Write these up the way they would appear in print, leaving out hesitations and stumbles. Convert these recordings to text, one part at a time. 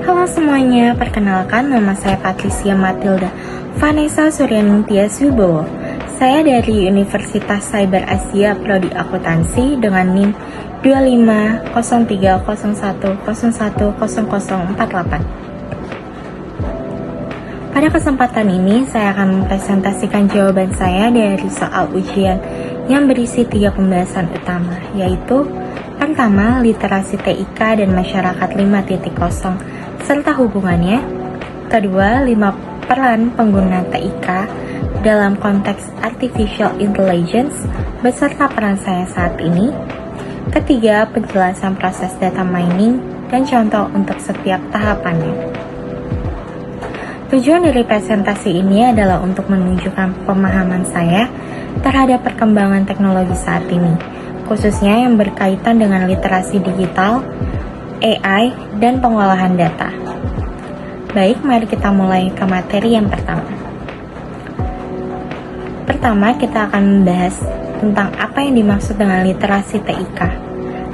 Halo semuanya, perkenalkan nama saya Patricia Matilda Vanessa Suryaningtyas Wibowo. Saya dari Universitas Cyber Asia Prodi Akuntansi dengan NIM 250301110048. Pada kesempatan ini, saya akan mempresentasikan jawaban saya dari soal ujian yang berisi 3 pembahasan utama, yaitu pertama, literasi TIK dan masyarakat 5.0 serta hubungannya. Kedua, 5 peran pengguna TIK dalam konteks artificial intelligence beserta peran saya saat ini. Ketiga, penjelasan proses data mining dan contoh untuk setiap tahapannya. Tujuan dari presentasi ini adalah untuk menunjukkan pemahaman saya terhadap perkembangan teknologi saat ini, khususnya yang berkaitan dengan literasi digital, AI, dan pengolahan data. Baik, mari kita mulai ke materi yang pertama. Pertama, kita akan membahas tentang apa yang dimaksud dengan literasi TIK.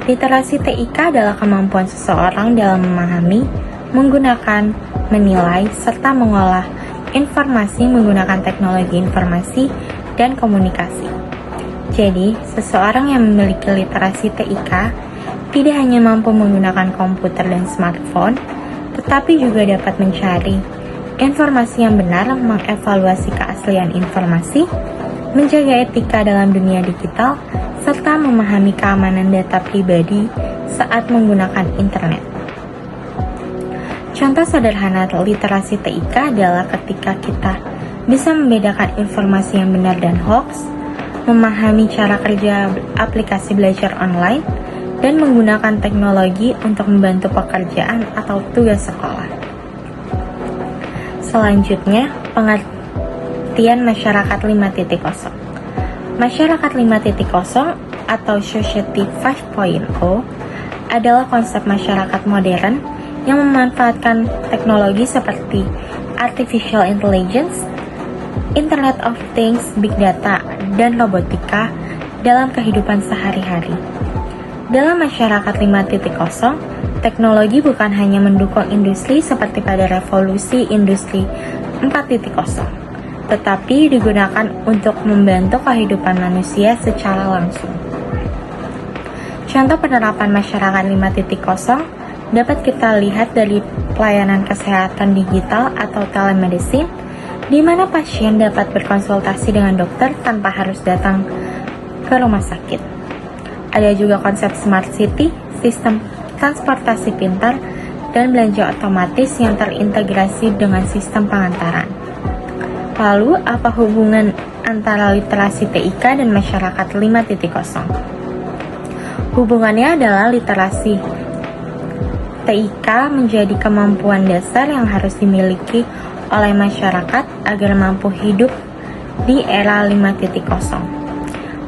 Literasi TIK adalah kemampuan seseorang dalam memahami, menggunakan, menilai, serta mengolah informasi menggunakan teknologi informasi dan komunikasi. Jadi, seseorang yang memiliki literasi TIK tidak hanya mampu menggunakan komputer dan smartphone, tetapi juga dapat mencari informasi yang benar, mengevaluasi keaslian informasi, menjaga etika dalam dunia digital, serta memahami keamanan data pribadi saat menggunakan internet. Contoh sederhana literasi TIK adalah ketika kita bisa membedakan informasi yang benar dan hoax, memahami cara kerja aplikasi belajar online, dan menggunakan teknologi untuk membantu pekerjaan atau tugas sekolah. Selanjutnya, pengertian masyarakat 5.0. Masyarakat 5.0 atau Society 5.0 adalah konsep masyarakat modern yang memanfaatkan teknologi seperti artificial intelligence, Internet of Things, Big Data, dan robotika dalam kehidupan sehari-hari. Dalam masyarakat 5.0, teknologi bukan hanya mendukung industri seperti pada revolusi industri 4.0, tetapi digunakan untuk membantu kehidupan manusia secara langsung. Contoh penerapan masyarakat 5.0 dapat kita lihat dari pelayanan kesehatan digital atau telemedicine, di mana pasien dapat berkonsultasi dengan dokter tanpa harus datang ke rumah sakit. Ada juga konsep smart city, sistem transportasi pintar, dan belanja otomatis yang terintegrasi dengan sistem pengantaran. Lalu, apa hubungan antara literasi TIK dan masyarakat 5.0? Hubungannya adalah literasi TIK menjadi kemampuan dasar yang harus dimiliki oleh masyarakat agar mampu hidup di era 5.0.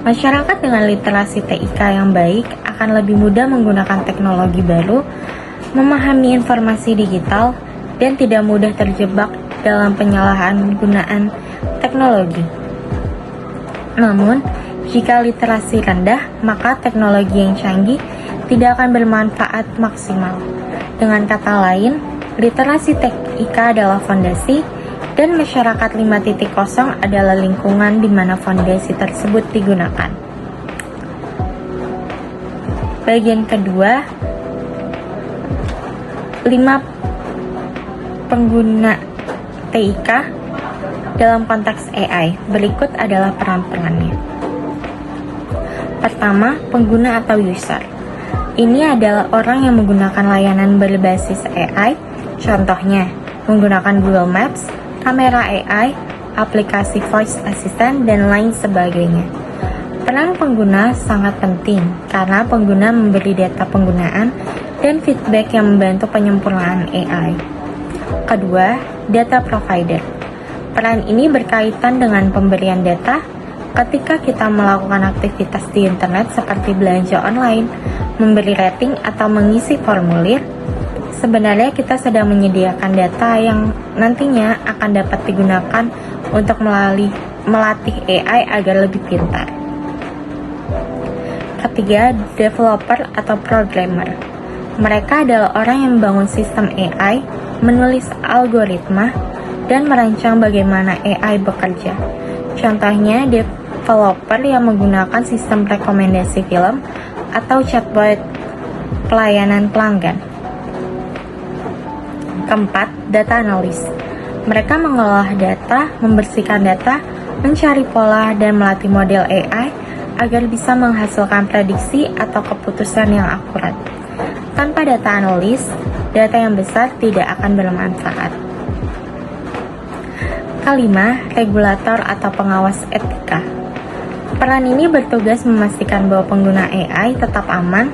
Masyarakat dengan literasi TIK yang baik akan lebih mudah menggunakan teknologi baru, memahami informasi digital, dan tidak mudah terjebak dalam penyalahgunaan teknologi. Namun, jika literasi rendah, maka teknologi yang canggih tidak akan bermanfaat maksimal. Dengan kata lain, literasi TIK adalah fondasi, dan masyarakat 5.0 adalah lingkungan di mana fondasi tersebut digunakan. Bagian kedua, 5 pengguna TIK dalam konteks AI. Berikut adalah peran-perannya. Pertama, pengguna atau user. Ini adalah orang yang menggunakan layanan berbasis AI, contohnya menggunakan Google Maps, kamera AI, aplikasi voice assistant, dan lain sebagainya. Peran pengguna sangat penting karena pengguna memberi data penggunaan dan feedback yang membantu penyempurnaan AI. Kedua, data provider. Peran ini berkaitan dengan pemberian data ketika kita melakukan aktivitas di internet seperti belanja online, memberi rating, atau mengisi formulir. Sebenarnya kita sedang menyediakan data yang nantinya akan dapat digunakan untuk melatih AI agar lebih pintar. Ketiga, developer atau programmer. Mereka adalah orang yang membangun sistem AI, menulis algoritma, dan merancang bagaimana AI bekerja. Contohnya, developer yang menggunakan sistem rekomendasi film atau chatbot pelayanan pelanggan. Keempat, data analis. Mereka mengolah data, membersihkan data, mencari pola, dan melatih model AI agar bisa menghasilkan prediksi atau keputusan yang akurat. Tanpa data analis, data yang besar tidak akan bermanfaat. Kelima, regulator atau pengawas etika. Peran ini bertugas memastikan bahwa pengguna AI tetap aman,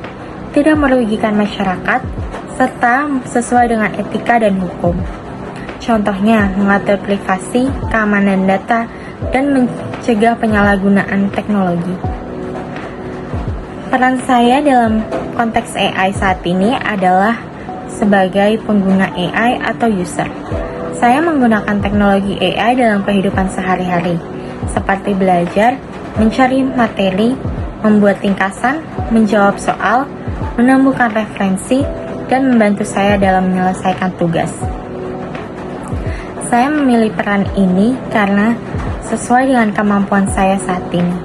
tidak merugikan masyarakat, serta sesuai dengan etika dan hukum. Contohnya, mengatur privasi, keamanan data, dan mencegah penyalahgunaan teknologi. Peran saya dalam konteks AI saat ini adalah sebagai pengguna AI atau user. Saya menggunakan teknologi AI dalam kehidupan sehari-hari, seperti belajar, mencari materi, membuat ringkasan, menjawab soal, menumbuhkan referensi, dan membantu saya dalam menyelesaikan tugas. Saya memilih peran ini karena sesuai dengan kemampuan saya saat ini,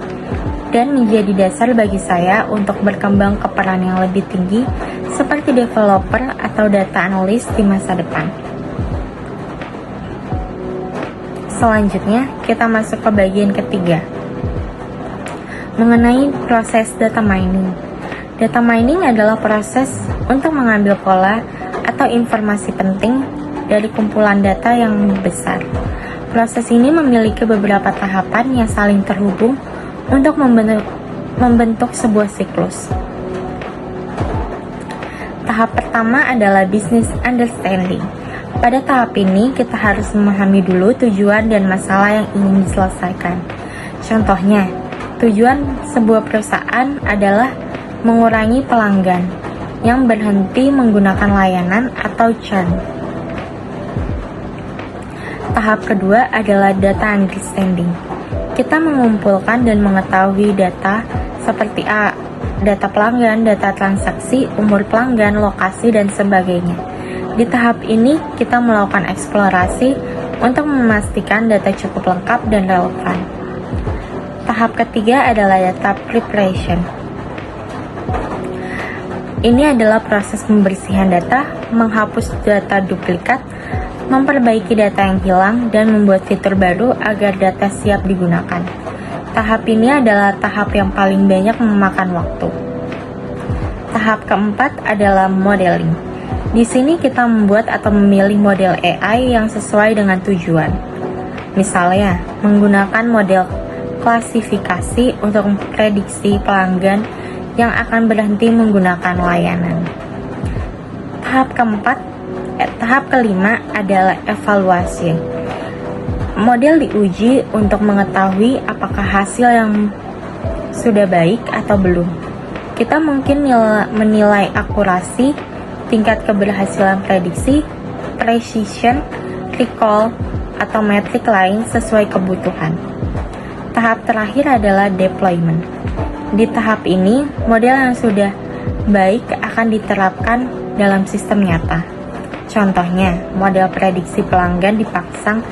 dan menjadi dasar bagi saya untuk berkembang ke peran yang lebih tinggi seperti developer atau data analis di masa depan. Selanjutnya, kita masuk ke bagian ketiga, mengenai proses data mining. Data mining adalah proses untuk mengambil pola atau informasi penting dari kumpulan data yang besar. Proses ini memiliki beberapa tahapan yang saling terhubung untuk membentuk sebuah siklus. Tahap pertama adalah business understanding. Pada tahap ini, kita harus memahami dulu tujuan dan masalah yang ingin diselesaikan. Contohnya, tujuan sebuah perusahaan adalah mengurangi pelanggan yang berhenti menggunakan layanan atau churn. Tahap kedua adalah data understanding. Kita mengumpulkan dan mengetahui data seperti data pelanggan, data transaksi, umur pelanggan, lokasi, dan sebagainya. Di tahap ini, kita melakukan eksplorasi untuk memastikan data cukup lengkap dan relevan. Tahap ketiga adalah data preparation. Ini adalah proses pembersihan data, menghapus data duplikat, memperbaiki data yang hilang, dan membuat fitur baru agar data siap digunakan. Tahap ini adalah tahap yang paling banyak memakan waktu. Tahap keempat adalah modeling. Di sini kita membuat atau memilih model AI yang sesuai dengan tujuan. Misalnya, menggunakan model klasifikasi untuk memprediksi pelanggan yang akan berhenti menggunakan layanan. Tahap kelima adalah evaluasi. Model diuji untuk mengetahui apakah hasil yang sudah baik atau belum. Kita mungkin menilai akurasi, tingkat keberhasilan prediksi, precision, recall, atau metrik lain sesuai kebutuhan. Tahap terakhir adalah deployment. Di tahap ini, model yang sudah baik akan diterapkan dalam sistem nyata. Contohnya, model prediksi pelanggan dipasang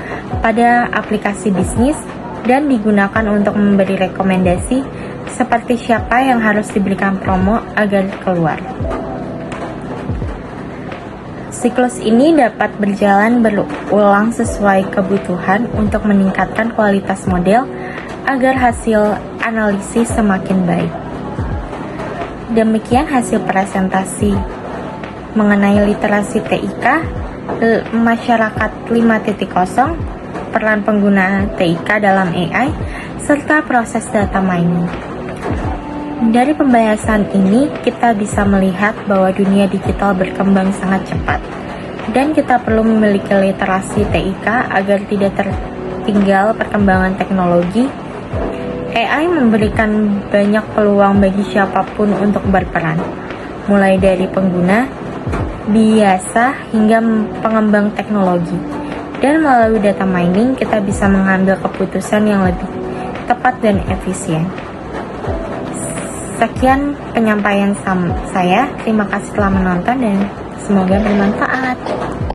pada aplikasi bisnis dan digunakan untuk memberi rekomendasi seperti siapa yang harus diberikan promo agar keluar. Siklus ini dapat berjalan berulang sesuai kebutuhan untuk meningkatkan kualitas model agar hasil analisis semakin baik. Demikian hasil presentasi mengenai literasi TIK, masyarakat 5.0, peran pengguna TIK dalam AI, serta proses data mining. Dari pembahasan ini, kita bisa melihat bahwa dunia digital berkembang sangat cepat, dan kita perlu memiliki literasi TIK agar tidak tertinggal perkembangan teknologi. AI memberikan banyak peluang bagi siapapun untuk berperan, mulai dari pengguna, biasa, hingga pengembang teknologi. Dan melalui data mining, kita bisa mengambil keputusan yang lebih tepat dan efisien. Sekian penyampaian saya. Terima kasih telah menonton dan semoga bermanfaat.